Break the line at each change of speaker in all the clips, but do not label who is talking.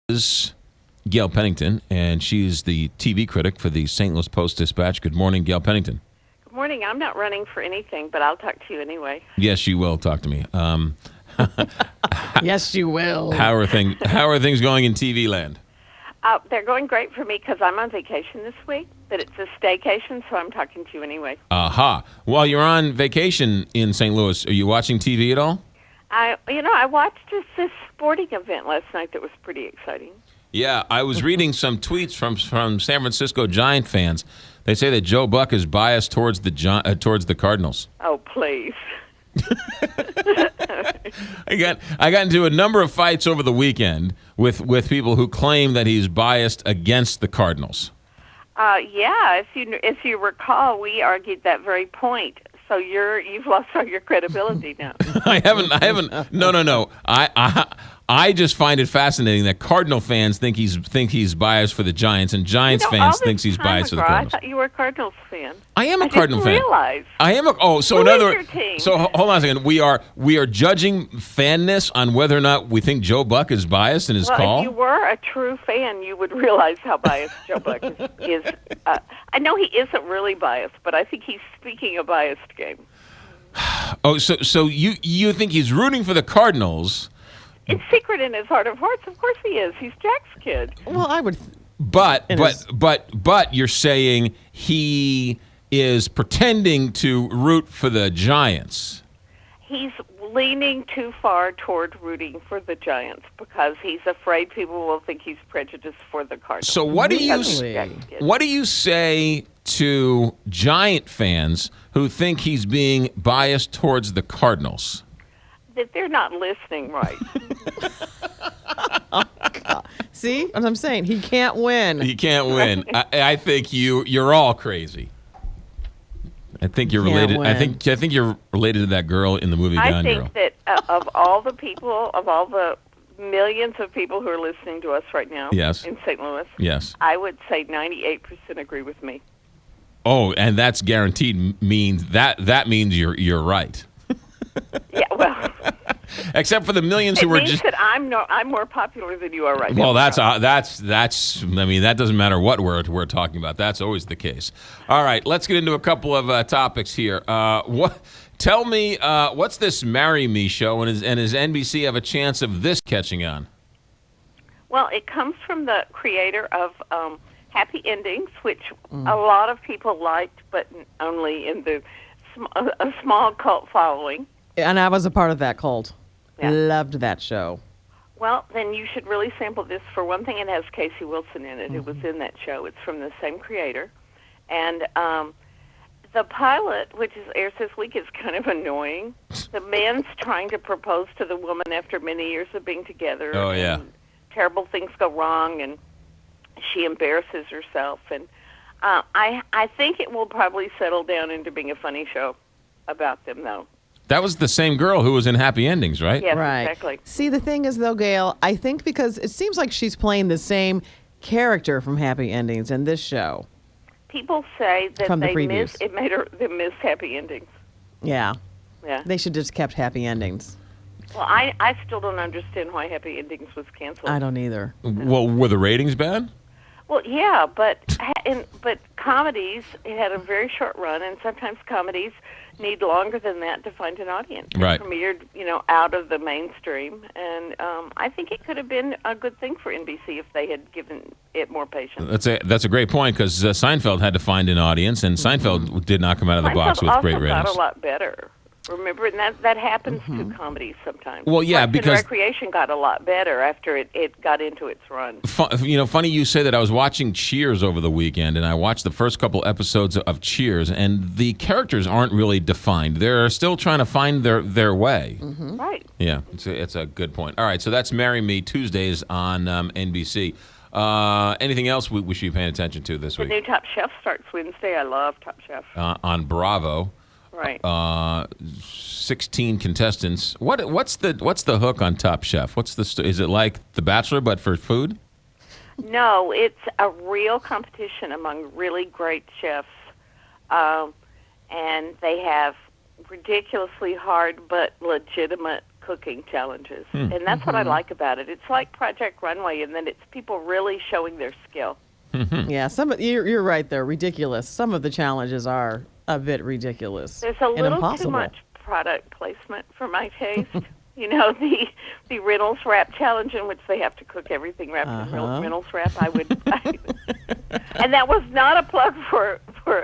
is Gail Pennington, and she's the TV critic for the St. Louis Post-Dispatch. Good morning, Gail Pennington.
Good morning. I'm not running for anything, but I'll talk to you anyway.
Yes, you will talk to me.
Yes, you will.
How are things going in TV land?
They're going great for me because I'm on vacation this week, but it's a staycation, so I'm talking to you anyway.
Aha. While you're on vacation in St. Louis, are you watching TV at all?
I watched this sporting event last night that was pretty exciting.
Yeah, I was reading some tweets from San Francisco Giant fans. They say that Joe Buck is biased towards the Cardinals.
Oh, please.
I got into a number of fights over the weekend with people who claim that he's biased against the Cardinals.
Yeah, if you recall, we argued that very point. So you've lost all your credibility now.
I haven't. No. I just find it fascinating that Cardinal fans think he's biased for the Giants, and Giants fans thinks he's biased for the Cardinals.
I thought you were a Cardinals fan.
I am a Cardinal fan.
I didn't realize.
I am a. So
Who
in
is
other
your team?
So hold on a second. We are judging fanness on whether or not we think Joe Buck is biased in his call.
If you were a true fan, you would realize how biased Joe Buck is. I know he isn't really biased, but I think he's speaking a biased game.
Oh, so you think he's rooting for the Cardinals?
It's secret in his heart of hearts. Of course he is. He's Jack's kid.
Well, I would.
But you're saying he is pretending to root for the Giants.
He's leaning too far toward rooting for the Giants because he's afraid people will think he's prejudiced for the Cardinals.
So what do you say to Giant fans who think he's being biased towards the Cardinals?
That they're not listening right.
Oh, God. See what I'm saying? He can't win.
He can't win. I think you're all crazy. I think you're related. I think you're related to that girl in the movie Gone Girl.
I think that of all the millions of people who are listening to us right now
yes.
in St. Louis,
yes.
I would say 98% agree with me.
Oh, and that's guaranteed means that means you're right.
Yeah, well,
except for the millions who were just.
It means that I'm more popular than you are right now.
Well, that's. I mean, that doesn't matter what we're talking about. That's always the case. All right, let's get into a couple of topics here. Tell me, what's this "Marry Me" show, and does NBC have a chance of this catching on?
Well, it comes from the creator of Happy Endings, which a lot of people liked, but only in a small cult following.
And I was a part of that cult.
Yeah.
Loved that show.
Well, then you should really sample this. For one thing, it has Casey Wilson in it, who was in that show. It's from the same creator. And the pilot, which airs this week, is kind of annoying. The man's trying to propose to the woman after many years of being together.
Oh, yeah.
And terrible things go wrong, and she embarrasses herself. And I think it will probably settle down into being a funny show about them, though.
That was the same girl who was in Happy Endings, right?
Yes,
right.
Exactly.
See, the thing is, though, Gail, I think because it seems like she's playing the same character from Happy Endings in this show.
People say that
From the
it made them miss Happy Endings.
Yeah.
Yeah.
They should just kept Happy Endings.
Well, I still don't understand why Happy Endings was canceled.
I don't either.
Well, were the ratings bad?
Well, yeah, but comedies, it had a very short run, and sometimes comedies need longer than that to find an audience.
Right.
It premiered, out of the mainstream, and I think it could have been a good thing for NBC if they had given it more patience.
That's a great point because Seinfeld had to find an audience, and Seinfeld did not come out of the box with great ratings.
Seinfeld also got a lot better. Remember, and that happens to comedies sometimes.
Well, yeah,
Parks
because
and Recreation got a lot better after it got into its run.
Funny you say that. I was watching Cheers over the weekend, and I watched the first couple episodes of Cheers, and the characters aren't really defined. They're still trying to find their way.
Mm-hmm. Right.
Yeah, it's a good point. All right, so that's "Marry Me" Tuesdays on NBC. Anything else we should be paying attention to this week?
The new Top Chef starts Wednesday. I love Top Chef.
On Bravo.
Right.
16 contestants. What's the hook on Top Chef? Is it like The Bachelor but for food?
No, it's a real competition among really great chefs, and they have ridiculously hard but legitimate cooking challenges, and that's what I like about it. It's like Project Runway, and then it's people really showing their skill.
Yeah, you're right there. Ridiculous. Some of the challenges are a bit ridiculous.
There's a
and
little
impossible.
too much product placement for my taste. You know, the Reynolds wrap challenge, in which they have to cook everything wrapped in Reynolds wrap. And that was not a plug for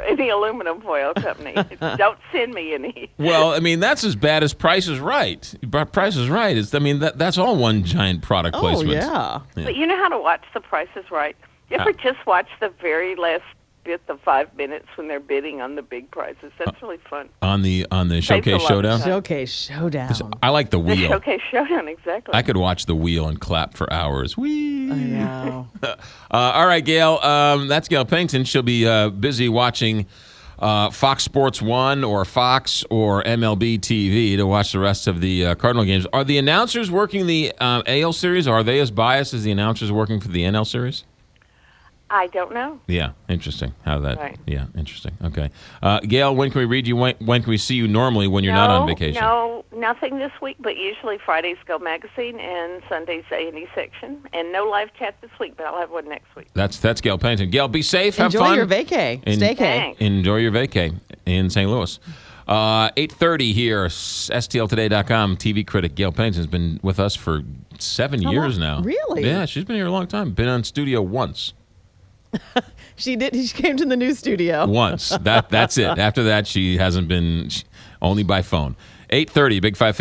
any aluminum foil company. Don't send me any.
Well, I mean, that's as bad as Price is Right. Price is Right. That's all one giant product placement.
Yeah.
But you know how to watch The Price is Right? You ever just watch the very last bit, the 5 minutes when they're bidding on the big prizes? That's really fun.
On the
Saves
Showcase
a lot of
Showdown?
time.
Showcase Showdown.
I like the
The
wheel.
Showcase Showdown, exactly.
I could watch the wheel and clap for hours. Whee!
I know.
All right, Gail. That's Gail Pennington. She'll be busy watching Fox Sports 1 or Fox or MLB TV to watch the rest of the Cardinal games. Are the announcers working the AL series? Or are they as biased as the announcers working for the NL series?
I don't know.
Yeah, interesting. How that?
Right.
Yeah, interesting. Okay, Gail, when can we read you? When can we see you normally when you're not on vacation?
No, nothing this week, but usually Fridays Go Magazine and Sundays A&E section, and no live chat this week, but I'll have one next week.
That's Gail Pennington. Gail, be safe. Have
Enjoy
fun.
your vacay. Staycay.
Thanks.
Enjoy your vacay in St. Louis. 8:30 here. STLtoday.com. TV critic Gail Pennington has been with us for 7 years now.
Really?
Yeah, she's been here a long time. Been on studio once.
She did. She came to the new studio.
Once. That's it. After that, she hasn't been only by phone. 8:30. Big 550.